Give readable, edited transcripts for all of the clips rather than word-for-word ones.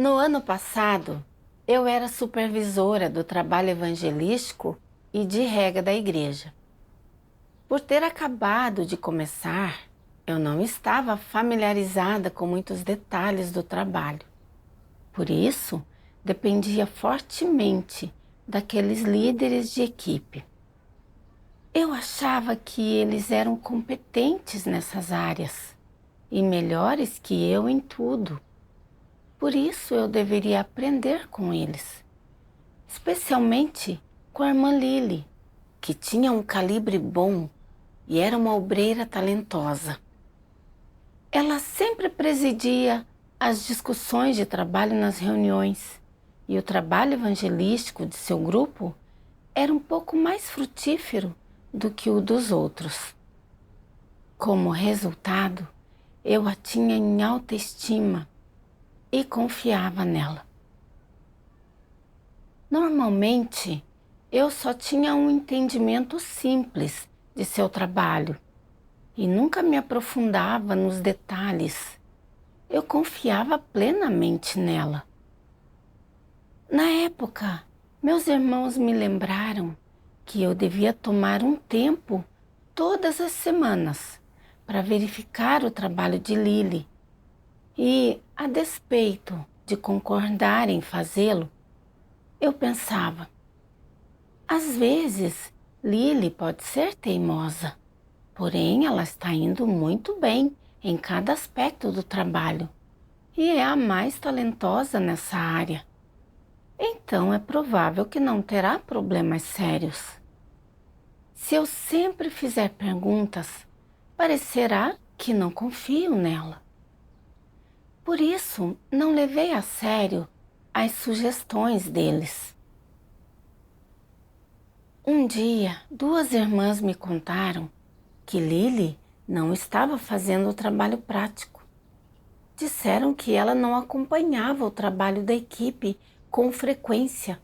No ano passado, eu era supervisora do trabalho evangelístico e de rega da igreja. Por ter acabado de começar, eu não estava familiarizada com muitos detalhes do trabalho. Por isso, dependia fortemente daqueles líderes de equipe. Eu achava que eles eram competentes nessas áreas e melhores que eu em tudo. Por isso eu deveria aprender com eles, especialmente com a irmã Lily, que tinha um calibre bom e era uma obreira talentosa. Ela sempre presidia as discussões de trabalho nas reuniões e o trabalho evangelístico de seu grupo era um pouco mais frutífero do que o dos outros. Como resultado, eu a tinha em alta estima e confiava nela. Normalmente, eu só tinha um entendimento simples de seu trabalho e nunca me aprofundava nos detalhes. Eu confiava plenamente nela. Na época, meus irmãos me lembraram que eu devia tomar um tempo todas as semanas para verificar o trabalho de Lily. E, a despeito de concordar em fazê-lo, eu pensava, às vezes Lily pode ser teimosa, porém ela está indo muito bem em cada aspecto do trabalho e é a mais talentosa nessa área. Então é provável que não terá problemas sérios. Se eu sempre fizer perguntas, parecerá que não confio nela. Por isso, não levei a sério as sugestões deles. Um dia, duas irmãs me contaram que Lily não estava fazendo o trabalho prático. Disseram que ela não acompanhava o trabalho da equipe com frequência,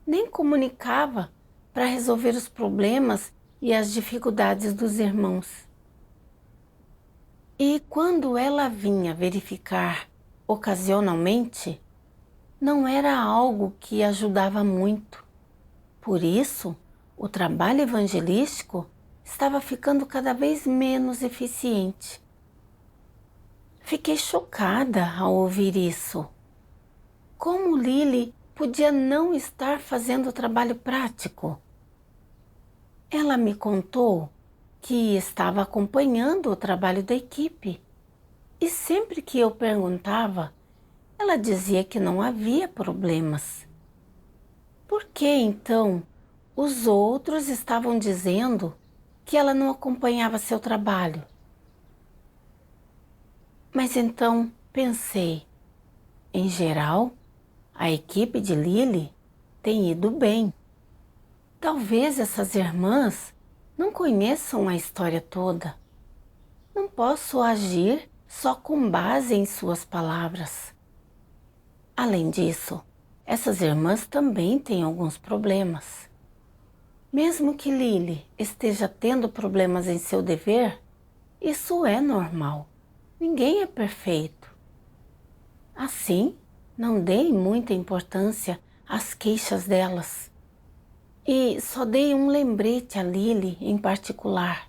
nem comunicava para resolver os problemas e as dificuldades dos irmãos. E quando ela vinha verificar ocasionalmente, não era algo que ajudava muito. Por isso, o trabalho evangelístico estava ficando cada vez menos eficiente. Fiquei chocada ao ouvir isso. Como Lily podia não estar fazendo o trabalho prático? Ela me contou que estava acompanhando o trabalho da equipe. E sempre que eu perguntava, ela dizia que não havia problemas. Por que então os outros estavam dizendo que ela não acompanhava seu trabalho? Mas então pensei, em geral, a equipe de Lily tem ido bem. Talvez essas irmãs não conheçam a história toda. Não posso agir só com base em suas palavras. Além disso, essas irmãs também têm alguns problemas. Mesmo que Lily esteja tendo problemas em seu dever, isso é normal. Ninguém é perfeito. Assim, não dei muita importância às queixas delas. E só dei um lembrete a Lily em particular,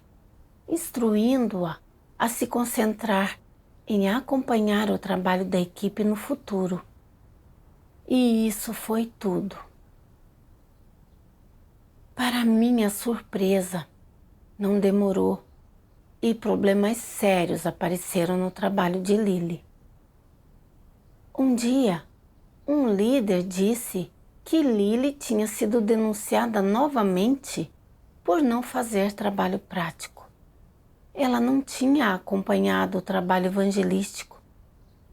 instruindo-a a se concentrar em acompanhar o trabalho da equipe no futuro. E isso foi tudo. Para minha surpresa, não demorou e problemas sérios apareceram no trabalho de Lily. Um dia, um líder disse que Lily tinha sido denunciada novamente por não fazer trabalho prático. Ela não tinha acompanhado o trabalho evangelístico,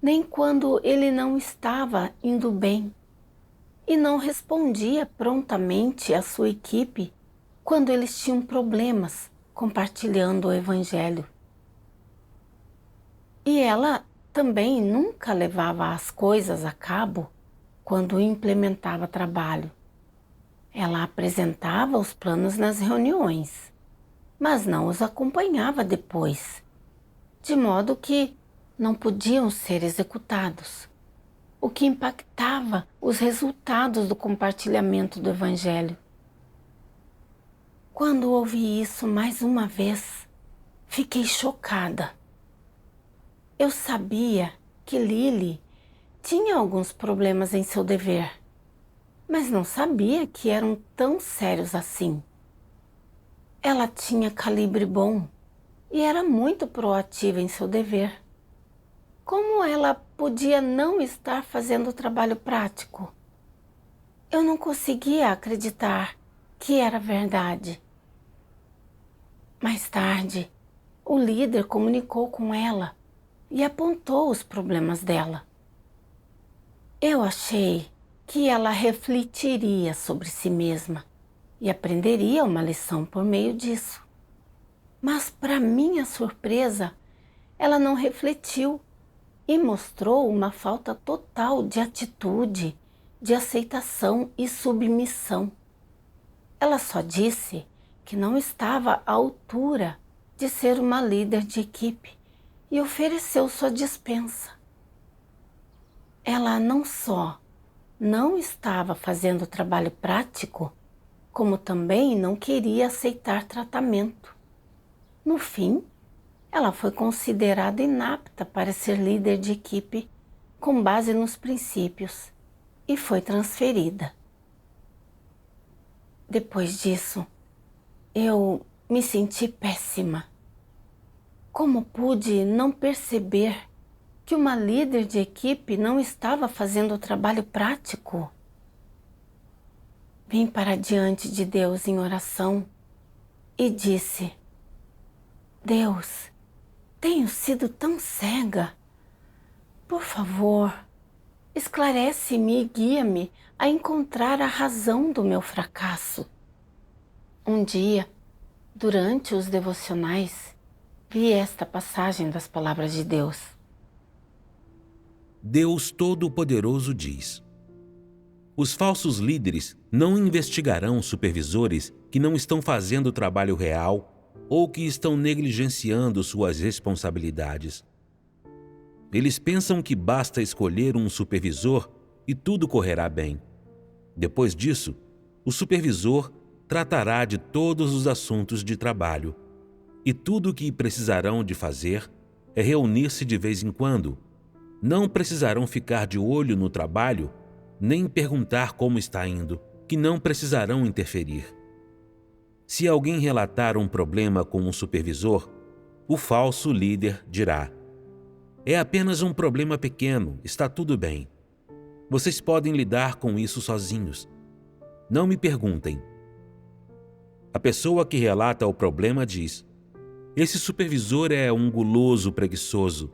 nem quando ele não estava indo bem, e não respondia prontamente à sua equipe quando eles tinham problemas compartilhando o evangelho. E ela também nunca levava as coisas a cabo quando implementava trabalho. Ela apresentava os planos nas reuniões, mas não os acompanhava depois, de modo que não podiam ser executados. o que impactava os resultados do compartilhamento do Evangelho. Quando ouvi isso mais uma vez, fiquei chocada. Eu sabia que Lily tinha alguns problemas em seu dever, mas não sabia que eram tão sérios assim. Ela tinha calibre bom e era muito proativa em seu dever. Como ela podia não estar fazendo o trabalho prático? Eu não conseguia acreditar que era verdade. Mais tarde, o líder comunicou com ela e apontou os problemas dela. Eu achei que ela refletiria sobre si mesma e aprenderia uma lição por meio disso. Mas, para minha surpresa, ela não refletiu e mostrou uma falta total de atitude, de aceitação e submissão. Ela só disse que não estava à altura de ser uma líder de equipe e ofereceu sua dispensa. Ela não só não estava fazendo trabalho prático, como também não queria aceitar tratamento. No fim, ela foi considerada inapta para ser líder de equipe com base nos princípios e foi transferida. Depois disso, eu me senti péssima. Como pude não perceber que uma líder de equipe não estava fazendo o trabalho prático? Vim para diante de Deus em oração e disse: Deus, tenho sido tão cega. Por favor, esclarece-me e guia-me a encontrar a razão do meu fracasso. Um dia, durante os devocionais, vi esta passagem das palavras de Deus. Deus Todo-Poderoso diz: os falsos líderes não investigarão supervisores que não estão fazendo o trabalho real ou que estão negligenciando suas responsabilidades. Eles pensam que basta escolher um supervisor e tudo correrá bem. Depois disso, o supervisor tratará de todos os assuntos de trabalho e tudo o que precisarão de fazer é reunir-se de vez em quando. Não precisarão ficar de olho no trabalho, nem perguntar como está indo, que não precisarão interferir. Se alguém relatar um problema com um supervisor, o falso líder dirá: é apenas um problema pequeno, está tudo bem. Vocês podem lidar com isso sozinhos. Não me perguntem. A pessoa que relata o problema diz: esse supervisor é um guloso preguiçoso.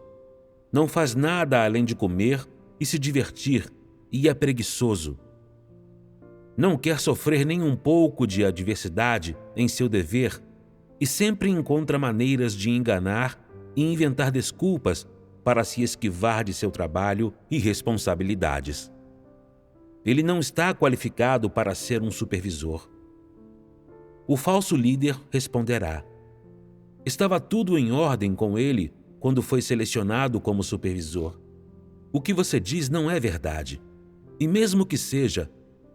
Não faz nada além de comer e se divertir e é preguiçoso. Não quer sofrer nem um pouco de adversidade em seu dever e sempre encontra maneiras de enganar e inventar desculpas para se esquivar de seu trabalho e responsabilidades. Ele não está qualificado para ser um supervisor. O falso líder responderá: estava tudo em ordem com ele quando foi selecionado como supervisor. O que você diz não é verdade. E mesmo que seja,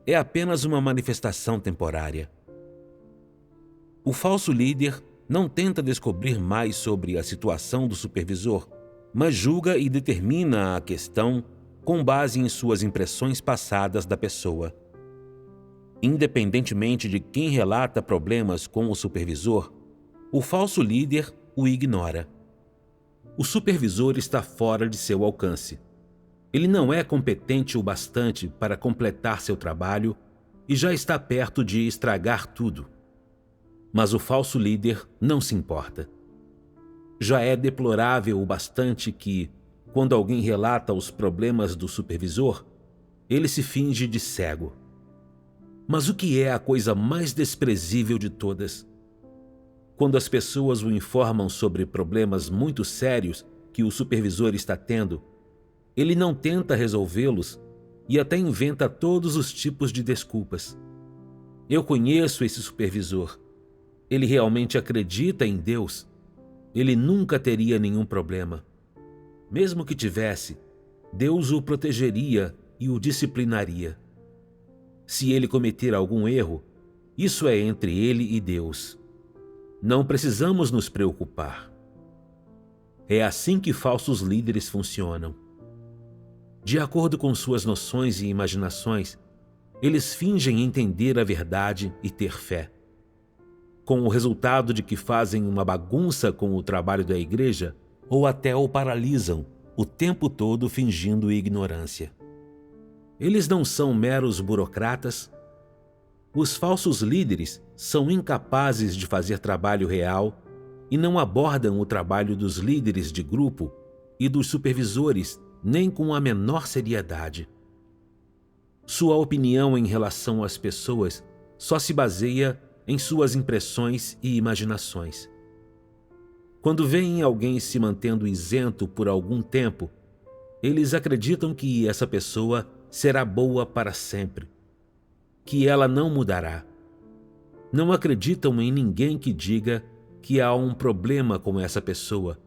é apenas uma manifestação temporária. O falso líder não tenta descobrir mais sobre a situação do supervisor, mas julga e determina a questão com base em suas impressões passadas da pessoa. Independentemente de quem relata problemas com o supervisor, o falso líder o ignora. O supervisor está fora de seu alcance. Ele não é competente o bastante para completar seu trabalho e já está perto de estragar tudo. Mas o falso líder não se importa. Já é deplorável o bastante que, quando alguém relata os problemas do supervisor, ele se finge de cego. Mas o que é a coisa mais desprezível de todas? Quando as pessoas o informam sobre problemas muito sérios que o supervisor está tendo, ele não tenta resolvê-los e até inventa todos os tipos de desculpas. Eu conheço esse supervisor. Ele realmente acredita em Deus. Ele nunca teria nenhum problema. Mesmo que tivesse, Deus o protegeria e o disciplinaria. Se ele cometer algum erro, isso é entre ele e Deus. Não precisamos nos preocupar. É assim que falsos líderes funcionam. De acordo com suas noções e imaginações, eles fingem entender a verdade e ter fé, com o resultado de que fazem uma bagunça com o trabalho da igreja ou até o paralisam, o tempo todo fingindo ignorância. Eles não são meros burocratas. Os falsos líderes são incapazes de fazer trabalho real e não abordam o trabalho dos líderes de grupo e dos supervisores nem com a menor seriedade. Sua opinião em relação às pessoas só se baseia em suas impressões e imaginações. Quando veem alguém se mantendo isento por algum tempo, eles acreditam que essa pessoa será boa para sempre, que ela não mudará. Não acreditam em ninguém que diga que há um problema com essa pessoa.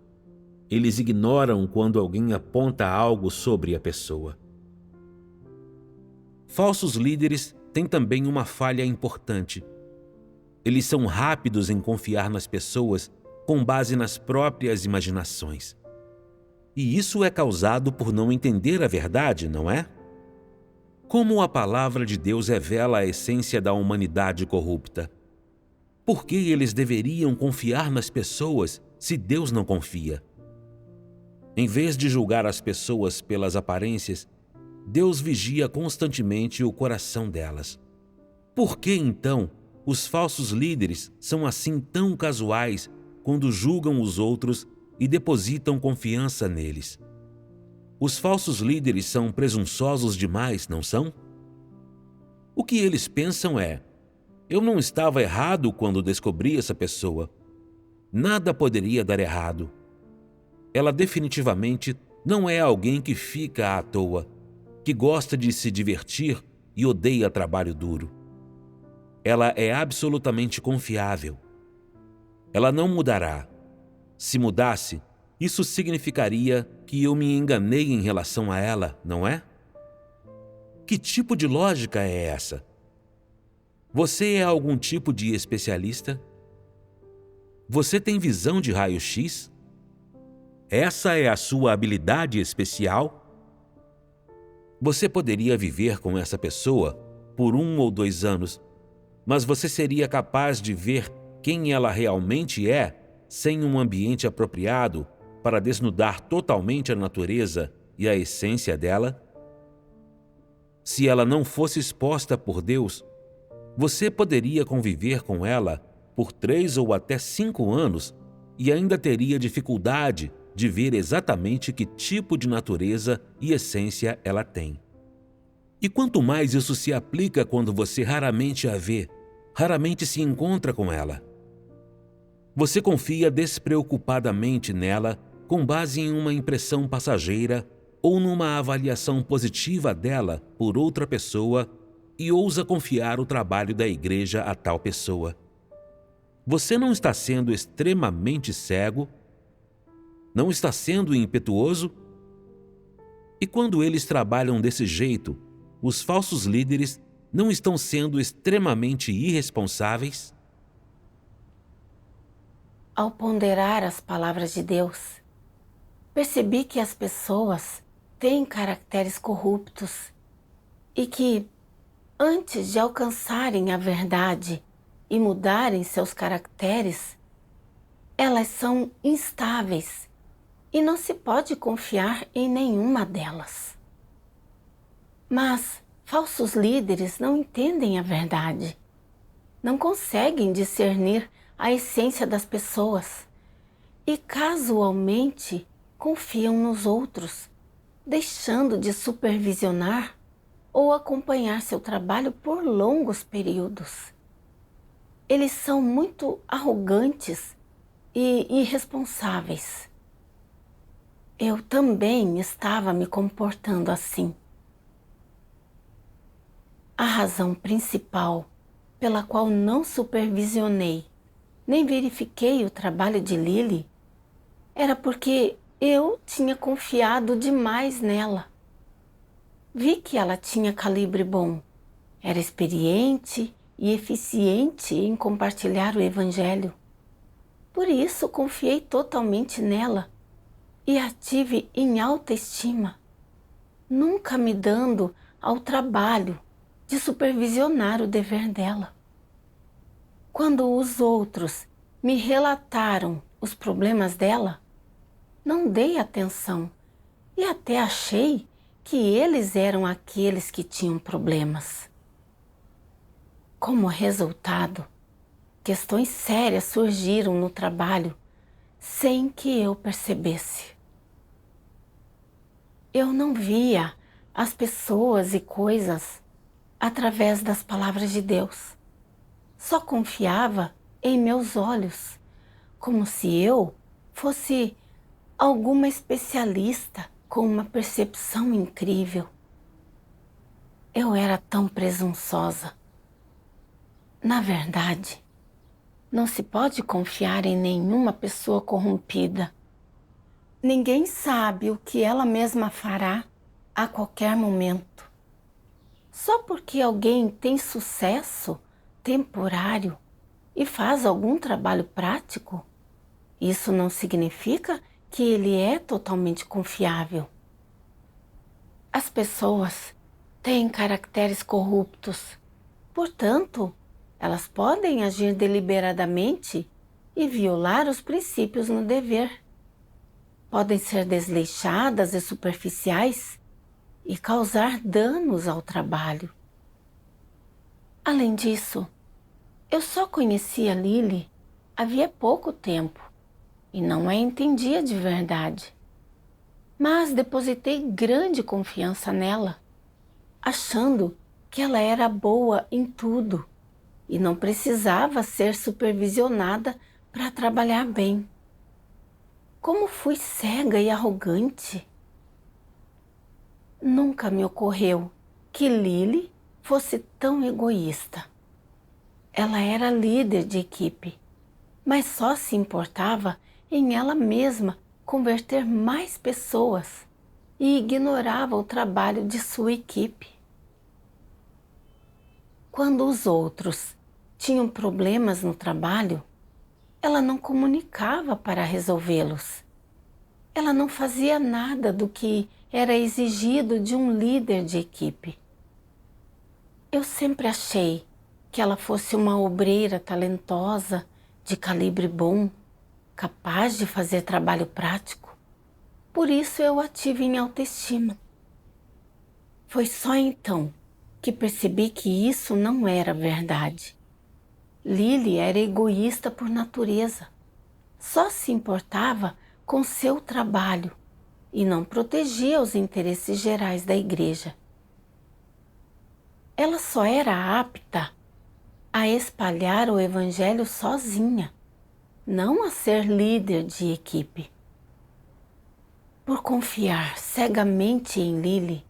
Eles ignoram quando alguém aponta algo sobre a pessoa. Falsos líderes têm também uma falha importante. Eles são rápidos em confiar nas pessoas com base nas próprias imaginações. E isso é causado por não entender a verdade, não é? Como a palavra de Deus revela a essência da humanidade corrupta? Por que eles deveriam confiar nas pessoas se Deus não confia? Em vez de julgar as pessoas pelas aparências, Deus vigia constantemente o coração delas. Por que, então, os falsos líderes são assim tão casuais quando julgam os outros e depositam confiança neles? Os falsos líderes são presunçosos demais, não são? O que eles pensam é: eu não estava errado quando descobri essa pessoa. Nada poderia dar errado. Ela definitivamente não é alguém que fica à toa, que gosta de se divertir e odeia trabalho duro. Ela é absolutamente confiável. Ela não mudará. Se mudasse, isso significaria que eu me enganei em relação a ela, não é? Que tipo de lógica é essa? Você é algum tipo de especialista? Você tem visão de raio-x? Essa é a sua habilidade especial? Você poderia viver com essa pessoa por 1 ou 2 anos, mas você seria capaz de ver quem ela realmente é sem um ambiente apropriado para desnudar totalmente a natureza e a essência dela? Se ela não fosse exposta por Deus, você poderia conviver com ela por 3 ou até 5 anos e ainda teria dificuldade de ver exatamente que tipo de natureza e essência ela tem. E quanto mais isso se aplica quando você raramente a vê, raramente se encontra com ela. Você confia despreocupadamente nela com base em uma impressão passageira ou numa avaliação positiva dela por outra pessoa e ousa confiar o trabalho da igreja a tal pessoa. Você não está sendo extremamente cego? Não está sendo impetuoso? E quando eles trabalham desse jeito, os falsos líderes não estão sendo extremamente irresponsáveis? Ao ponderar as palavras de Deus, percebi que as pessoas têm caracteres corruptos e que, antes de alcançarem a verdade e mudarem seus caracteres, elas são instáveis e não se pode confiar em nenhuma delas. Mas falsos líderes não entendem a verdade, não conseguem discernir a essência das pessoas e casualmente confiam nos outros, deixando de supervisionar ou acompanhar seu trabalho por longos períodos. Eles são muito arrogantes e irresponsáveis. Eu também estava me comportando assim. A razão principal pela qual não supervisionei nem verifiquei o trabalho de Lily era porque eu tinha confiado demais nela. Vi que ela tinha calibre bom, era experiente e eficiente em compartilhar o Evangelho. Por isso confiei totalmente nela e a tive em alta estima, nunca me dando ao trabalho de supervisionar o dever dela. Quando os outros me relataram os problemas dela, não dei atenção e até achei que eles eram aqueles que tinham problemas. Como resultado, questões sérias surgiram no trabalho sem que eu percebesse. Eu não via as pessoas e coisas através das palavras de Deus. Só confiava em meus olhos, como se eu fosse alguma especialista com uma percepção incrível. Eu era tão presunçosa. Na verdade, não se pode confiar em nenhuma pessoa corrompida. Ninguém sabe o que ela mesma fará a qualquer momento. Só porque alguém tem sucesso temporário e faz algum trabalho prático, isso não significa que ele é totalmente confiável. As pessoas têm caracteres corruptos, portanto, elas podem agir deliberadamente e violar os princípios no dever. Podem ser desleixadas e superficiais e causar danos ao trabalho. Além disso, eu só conhecia Lily havia pouco tempo e não a entendia de verdade. Mas depositei grande confiança nela, achando que ela era boa em tudo e não precisava ser supervisionada para trabalhar bem. Como fui cega e arrogante! Nunca me ocorreu que Lily fosse tão egoísta. Ela era líder de equipe, mas só se importava em ela mesma converter mais pessoas e ignorava o trabalho de sua equipe. Quando os outros tinham problemas no trabalho, ela não comunicava para resolvê-los. Ela não fazia nada do que era exigido de um líder de equipe. Eu sempre achei que ela fosse uma obreira talentosa, de calibre bom, capaz de fazer trabalho prático. Por isso eu a tive em autoestima. Foi só então que percebi que isso não era verdade. Lily era egoísta por natureza. Só se importava com seu trabalho e não protegia os interesses gerais da igreja. Ela só era apta a espalhar o evangelho sozinha, não a ser líder de equipe. Por confiar cegamente em Lily,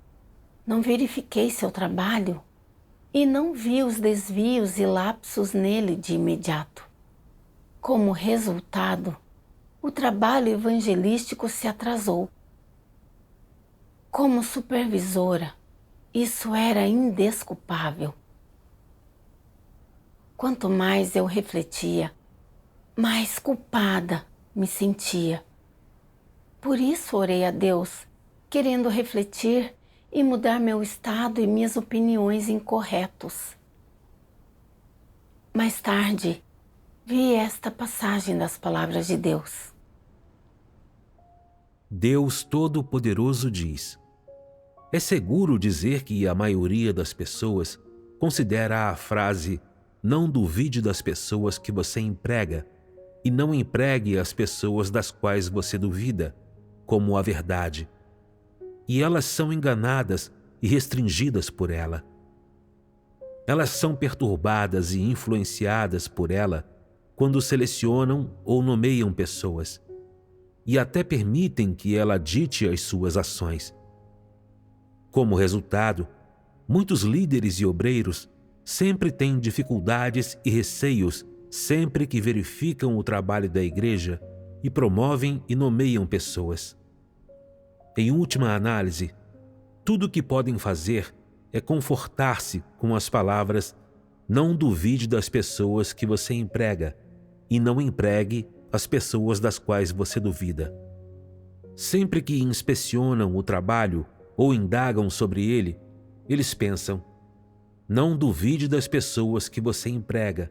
não verifiquei seu trabalho e não vi os desvios e lapsos nele de imediato. Como resultado, o trabalho evangelístico se atrasou. Como supervisora, isso era indesculpável. Quanto mais eu refletia, mais culpada me sentia. Por isso orei a Deus, querendo refletir e mudar meu estado e minhas opiniões incorretos. Mais tarde, vi esta passagem das palavras de Deus. Deus Todo-Poderoso diz: é seguro dizer que a maioria das pessoas considera a frase "não duvide das pessoas que você emprega" e não empregue as pessoas das quais você duvida como a verdade. E elas são enganadas e restringidas por ela. Elas são perturbadas e influenciadas por ela quando selecionam ou nomeiam pessoas, e até permitem que ela dite as suas ações. Como resultado, muitos líderes e obreiros sempre têm dificuldades e receios sempre que verificam o trabalho da igreja e promovem e nomeiam pessoas. Em última análise, Tudo o que podem fazer é confortar-se com as palavras: não duvide das pessoas que você emprega e não empregue as pessoas das quais você duvida. Sempre que inspecionam o trabalho ou indagam sobre ele, eles pensam: não duvide das pessoas que você emprega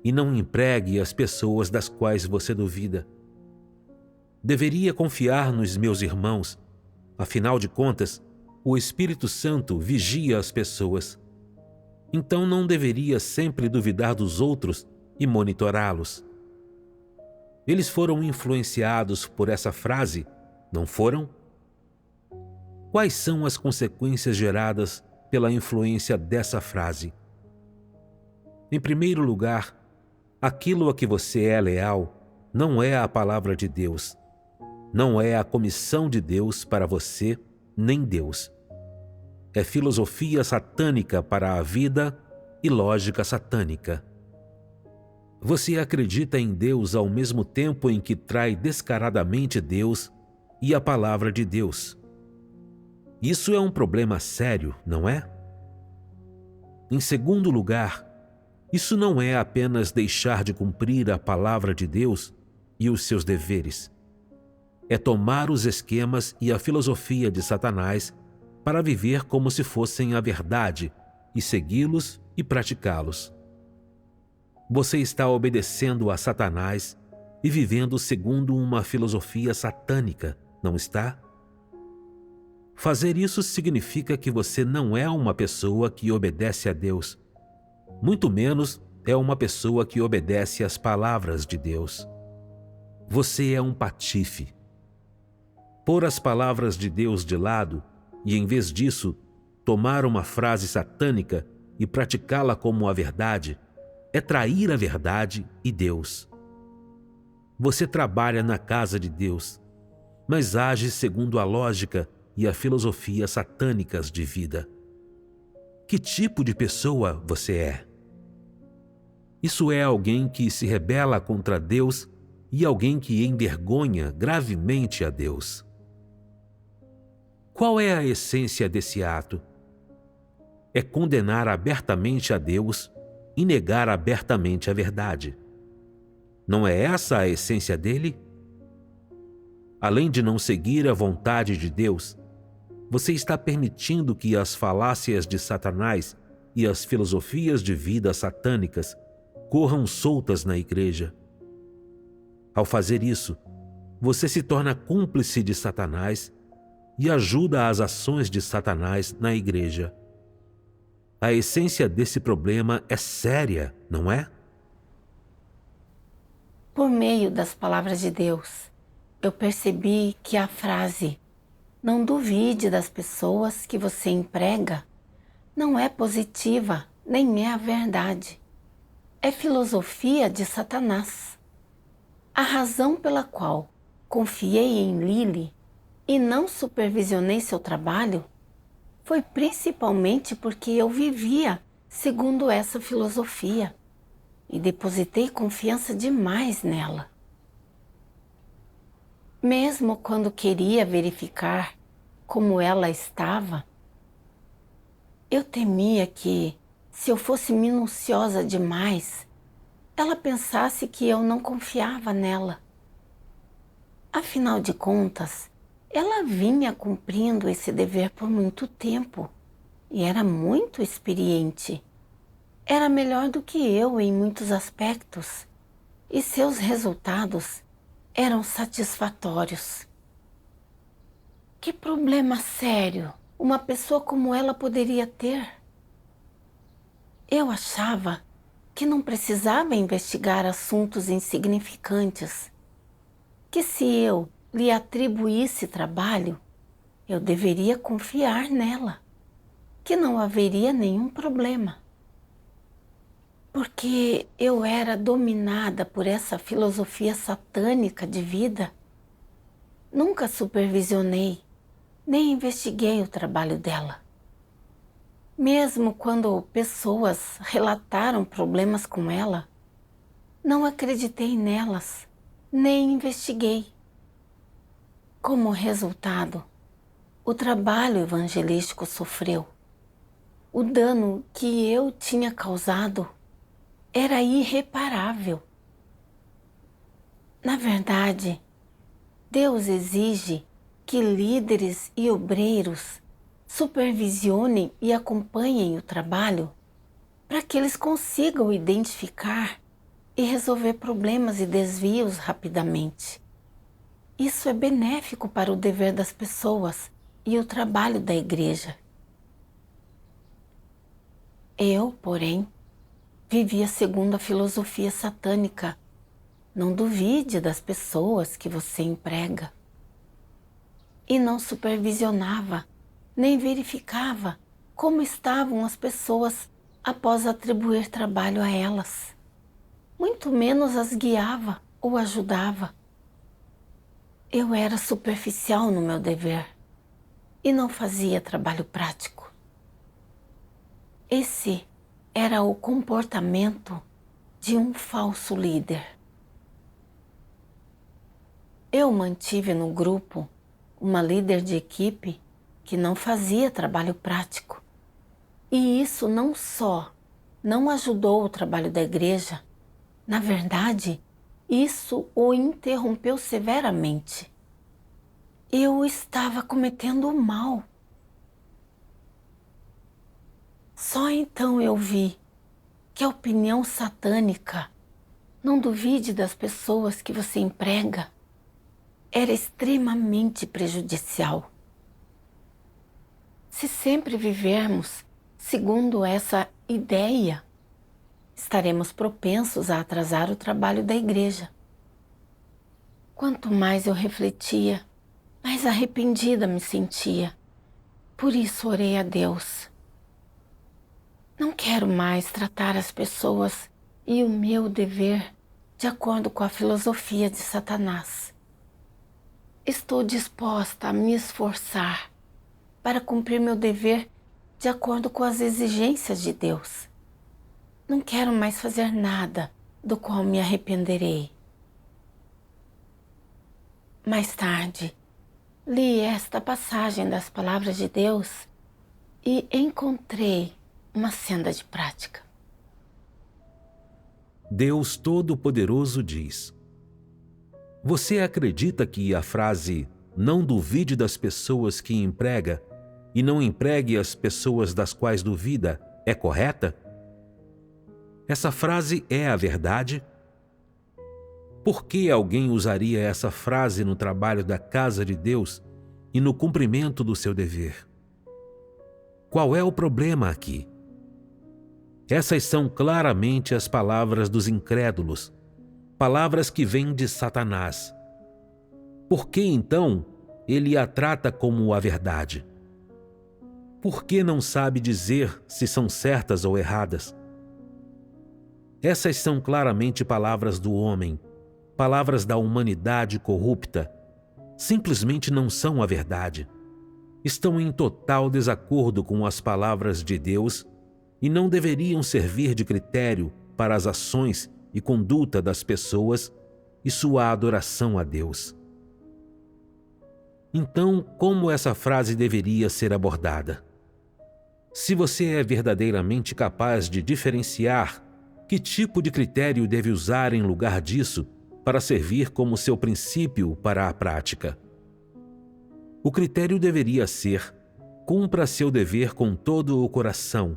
e não empregue as pessoas das quais você duvida. Deveria confiar nos meus irmãos. Afinal de contas, o Espírito Santo vigia as pessoas. Então não deveria sempre duvidar dos outros e monitorá-los. Eles foram influenciados por essa frase, não foram? Quais são as consequências geradas pela influência dessa frase? Em primeiro lugar, aquilo a que você é leal não é a palavra de Deus. Não é a comissão de Deus para você, nem Deus. É filosofia satânica para a vida e lógica satânica. Você acredita em Deus ao mesmo tempo em que trai descaradamente Deus e a palavra de Deus. Isso é um problema sério, não é? Em segundo lugar, isso não é apenas deixar de cumprir a palavra de Deus e os seus deveres. É tomar os esquemas e a filosofia de Satanás para viver como se fossem a verdade e segui-los e praticá-los. Você está obedecendo a Satanás e vivendo segundo uma filosofia satânica, não está? Fazer isso significa que você não é uma pessoa que obedece a Deus, muito menos é uma pessoa que obedece às palavras de Deus. Você é um patife. Pôr as palavras de Deus de lado e, em vez disso, tomar uma frase satânica e praticá-la como a verdade é trair a verdade e Deus. Você trabalha na casa de Deus, mas age segundo a lógica e a filosofia satânicas de vida. Que tipo de pessoa você é? Isso é alguém que se rebela contra Deus e alguém que envergonha gravemente a Deus. Qual é a essência desse ato? É condenar abertamente a Deus e negar abertamente a verdade. Não é essa a essência dele? Além de não seguir a vontade de Deus, você está permitindo que as falácias de Satanás e as filosofias de vida satânicas corram soltas na igreja. Ao fazer isso, você se torna cúmplice de Satanás e ajuda as ações de Satanás na igreja. A essência desse problema é séria, não é? Por meio das palavras de Deus, eu percebi que a frase "não duvide das pessoas que você emprega" não é positiva, nem é a verdade. É filosofia de Satanás. A razão pela qual confiei em Lily e não supervisionei seu trabalho foi principalmente porque eu vivia segundo essa filosofia e depositei confiança demais nela. Mesmo quando queria verificar como ela estava, eu temia que, se eu fosse minuciosa demais, ela pensasse que eu não confiava nela. Afinal de contas, ela vinha cumprindo esse dever por muito tempo e era muito experiente. Era melhor do que eu em muitos aspectos e seus resultados eram satisfatórios. Que problema sério uma pessoa como ela poderia ter? Eu achava que não precisava investigar assuntos insignificantes, que se eu lhe atribuísse trabalho, eu deveria confiar nela, que não haveria nenhum problema. Porque eu era dominada por essa filosofia satânica de vida, nunca supervisionei, nem investiguei o trabalho dela. Mesmo quando pessoas relataram problemas com ela, não acreditei nelas, nem investiguei. Como resultado, o trabalho evangelístico sofreu. O dano que eu tinha causado era irreparável. Na verdade, Deus exige que líderes e obreiros supervisionem e acompanhem o trabalho para que eles consigam identificar e resolver problemas e desvios rapidamente. Isso é benéfico para o dever das pessoas e o trabalho da igreja. Eu, porém, vivia segundo a filosofia satânica. Não duvide das pessoas que você emprega. E não supervisionava, nem verificava como estavam as pessoas após atribuir trabalho a elas. Muito menos as guiava ou ajudava. Eu era superficial no meu dever e não fazia trabalho prático. Esse era o comportamento de um falso líder. Eu mantive no grupo uma líder de equipe que não fazia trabalho prático. E isso não só não ajudou o trabalho da igreja, na verdade, isso o interrompeu severamente. Eu estava cometendo o mal. Só então eu vi que a opinião satânica, não duvide das pessoas que você emprega, era extremamente prejudicial. Se sempre vivermos segundo essa ideia, estaremos propensos a atrasar o trabalho da igreja. Quanto mais eu refletia, mais arrependida me sentia. Por isso orei a Deus. Não quero mais tratar as pessoas e o meu dever de acordo com a filosofia de Satanás. Estou disposta a me esforçar para cumprir meu dever de acordo com as exigências de Deus. Não quero mais fazer nada do qual me arrependerei. Mais tarde, li esta passagem das palavras de Deus e encontrei uma senda de prática. Deus Todo-Poderoso diz: você acredita que a frase "não duvide das pessoas que emprega e não empregue as pessoas das quais duvida" é correta? Essa frase é a verdade? Por que alguém usaria essa frase no trabalho da casa de Deus e no cumprimento do seu dever? Qual é o problema aqui? Essas são claramente as palavras dos incrédulos, palavras que vêm de Satanás. Por que então ele a trata como a verdade? Por que não sabe dizer se são certas ou erradas? Essas são claramente palavras do homem, palavras da humanidade corrupta. Simplesmente não são a verdade. Estão em total desacordo com as palavras de Deus e não deveriam servir de critério para as ações e conduta das pessoas e sua adoração a Deus. Então, como essa frase deveria ser abordada? Se você é verdadeiramente capaz de diferenciar que tipo de critério deve usar em lugar disso para servir como seu princípio para a prática? O critério deveria ser: cumpra seu dever com todo o coração,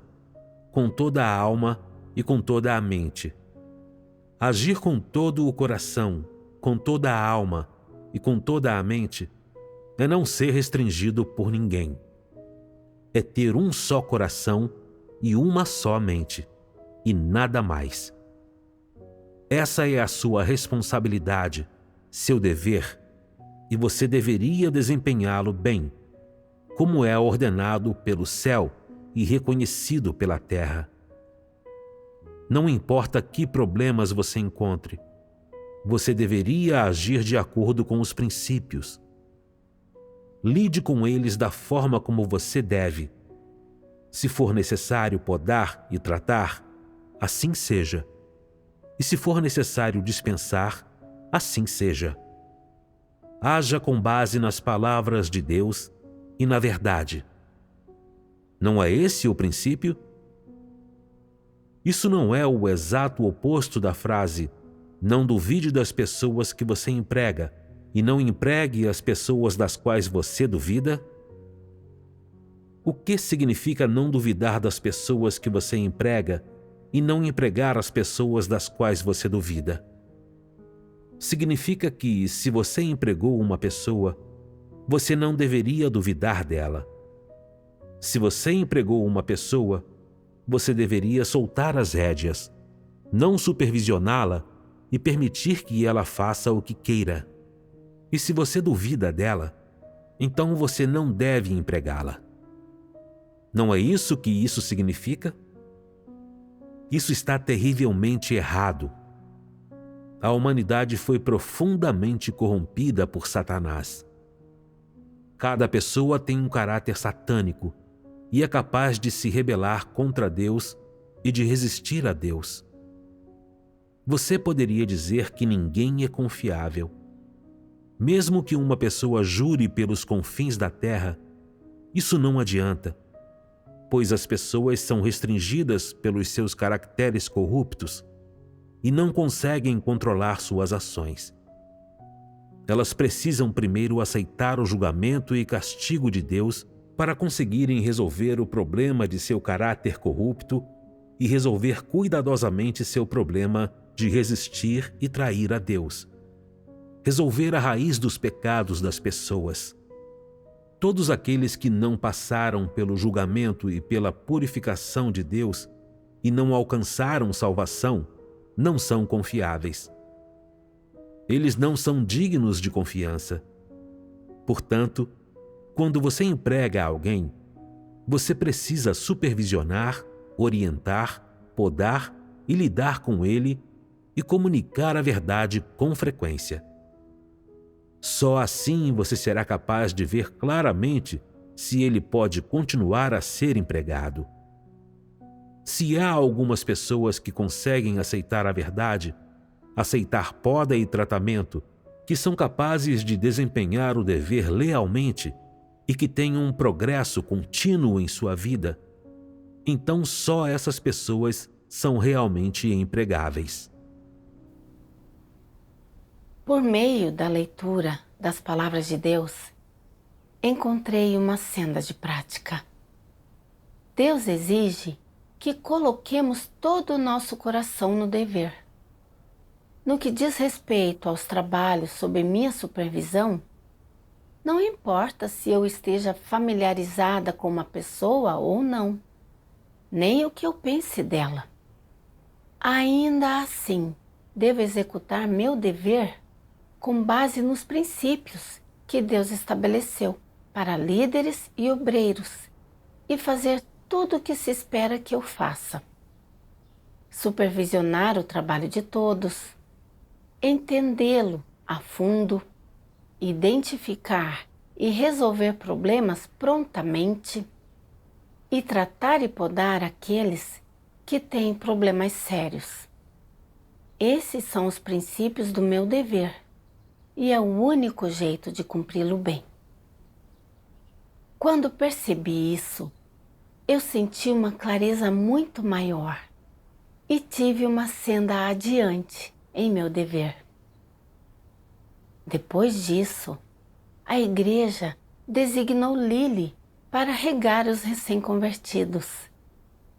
com toda a alma e com toda a mente. Agir com todo o coração, com toda a alma e com toda a mente é não ser restringido por ninguém. É ter um só coração e uma só mente, e nada mais. Essa é a sua responsabilidade, seu dever, e você deveria desempenhá-lo bem, como é ordenado pelo céu e reconhecido pela terra. Não importa que problemas você encontre, você deveria agir de acordo com os princípios. Lide com eles da forma como você deve. Se for necessário podar e tratar, assim seja. E se for necessário dispensar, assim seja. Haja com base nas palavras de Deus e na verdade. Não é esse o princípio? Isso não é o exato oposto da frase "não duvide das pessoas que você emprega e não empregue as pessoas das quais você duvida"? O que significa não duvidar das pessoas que você emprega e não empregar as pessoas das quais você duvida? Significa que, se você empregou uma pessoa, você não deveria duvidar dela. Se você empregou uma pessoa, você deveria soltar as rédeas, não supervisioná-la e permitir que ela faça o que queira. E se você duvida dela, então você não deve empregá-la. Não é isso que isso significa? Isso está terrivelmente errado. A humanidade foi profundamente corrompida por Satanás. Cada pessoa tem um caráter satânico e é capaz de se rebelar contra Deus e de resistir a Deus. Você poderia dizer que ninguém é confiável. Mesmo que uma pessoa jure pelos confins da terra, isso não adianta, pois as pessoas são restringidas pelos seus caracteres corruptos e não conseguem controlar suas ações. Elas precisam primeiro aceitar o julgamento e castigo de Deus para conseguirem resolver o problema de seu caráter corrupto e resolver cuidadosamente seu problema de resistir e trair a Deus. Resolver a raiz dos pecados das pessoas. Todos aqueles que não passaram pelo julgamento e pela purificação de Deus e não alcançaram salvação, não são confiáveis. Eles não são dignos de confiança. Portanto, quando você emprega alguém, você precisa supervisionar, orientar, podar e lidar com ele e comunicar a verdade com frequência. Só assim você será capaz de ver claramente se ele pode continuar a ser empregado. Se há algumas pessoas que conseguem aceitar a verdade, aceitar poda e tratamento, que são capazes de desempenhar o dever lealmente e que têm um progresso contínuo em sua vida, então só essas pessoas são realmente empregáveis. Por meio da leitura das palavras de Deus, encontrei uma senda de prática. Deus exige que coloquemos todo o nosso coração no dever. No que diz respeito aos trabalhos sob minha supervisão, não importa se eu esteja familiarizada com uma pessoa ou não, nem o que eu pense dela. Ainda assim, devo executar meu dever com base nos princípios que Deus estabeleceu para líderes e obreiros e fazer tudo o que se espera que eu faça. Supervisionar o trabalho de todos, entendê-lo a fundo, identificar e resolver problemas prontamente e tratar e podar aqueles que têm problemas sérios. Esses são os princípios do meu dever e é o único jeito de cumpri-lo bem. Quando percebi isso, eu senti uma clareza muito maior e tive uma senda adiante em meu dever. Depois disso, a igreja designou Lily para regar os recém-convertidos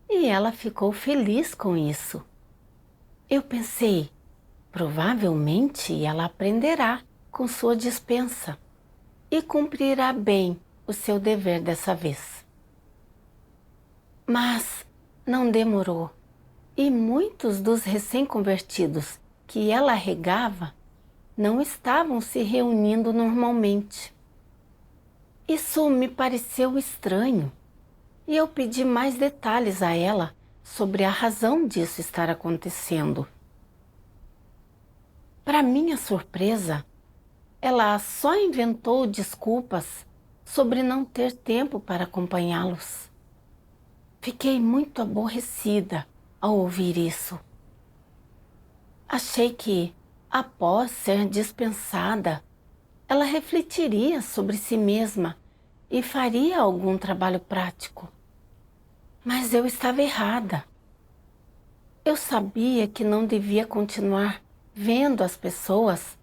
e ela ficou feliz com isso. Eu pensei, provavelmente ela aprenderá com sua dispensa e cumprirá bem o seu dever dessa vez. Mas não demorou e muitos dos recém-convertidos que ela regava não estavam se reunindo normalmente. Isso me pareceu estranho e eu pedi mais detalhes a ela sobre a razão disso estar acontecendo. Para minha surpresa, ela só inventou desculpas sobre não ter tempo para acompanhá-los. Fiquei muito aborrecida ao ouvir isso. Achei que, após ser dispensada, ela refletiria sobre si mesma e faria algum trabalho prático. Mas eu estava errada. Eu sabia que não devia continuar vendo as pessoas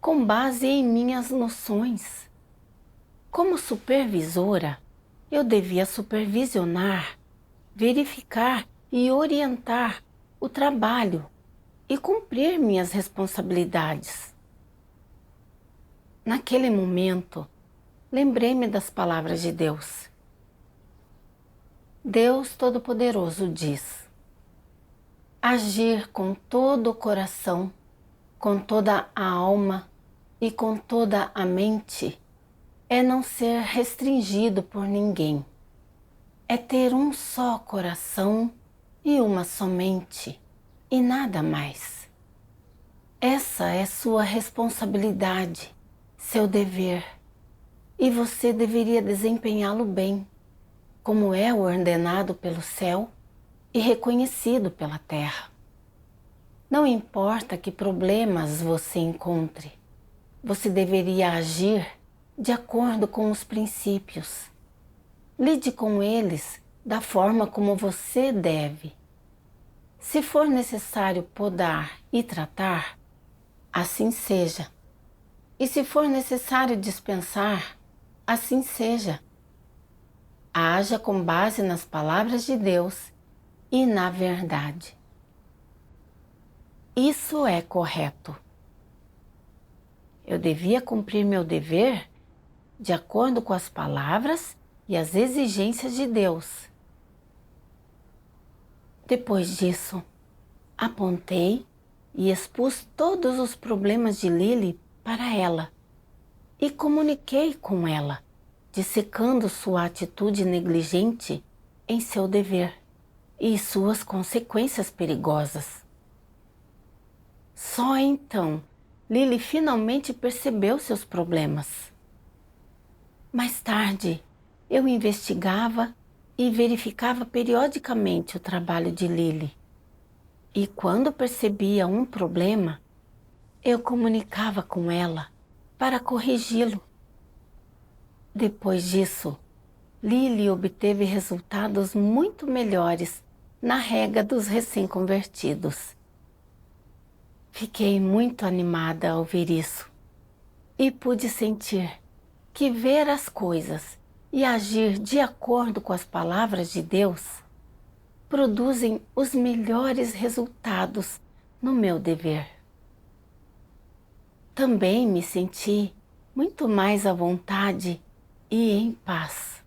com base em minhas noções. Como supervisora, eu devia supervisionar, verificar e orientar o trabalho e cumprir minhas responsabilidades. Naquele momento, lembrei-me das palavras de Deus. Deus Todo-Poderoso diz: agir com todo o coração, com toda a alma e com toda a mente é não ser restringido por ninguém. É ter um só coração e uma só mente, e nada mais. Essa é sua responsabilidade, seu dever, e você deveria desempenhá-lo bem, como é ordenado pelo céu e reconhecido pela terra. Não importa que problemas você encontre, você deveria agir de acordo com os princípios. Lide com eles da forma como você deve. Se for necessário podar e tratar, assim seja. E se for necessário dispensar, assim seja. Haja com base nas palavras de Deus e na verdade. Isso é correto. Eu devia cumprir meu dever de acordo com as palavras e as exigências de Deus. Depois disso, apontei e expus todos os problemas de Lily para ela e comuniquei com ela, dissecando sua atitude negligente em seu dever e suas consequências perigosas. Só então, Lily finalmente percebeu seus problemas. Mais tarde, eu investigava e verificava periodicamente o trabalho de Lily. E quando percebia um problema, eu comunicava com ela para corrigi-lo. Depois disso, Lily obteve resultados muito melhores na rega dos recém-convertidos. Fiquei muito animada ao ver isso e pude sentir que ver as coisas e agir de acordo com as palavras de Deus produzem os melhores resultados no meu dever. Também me senti muito mais à vontade e em paz.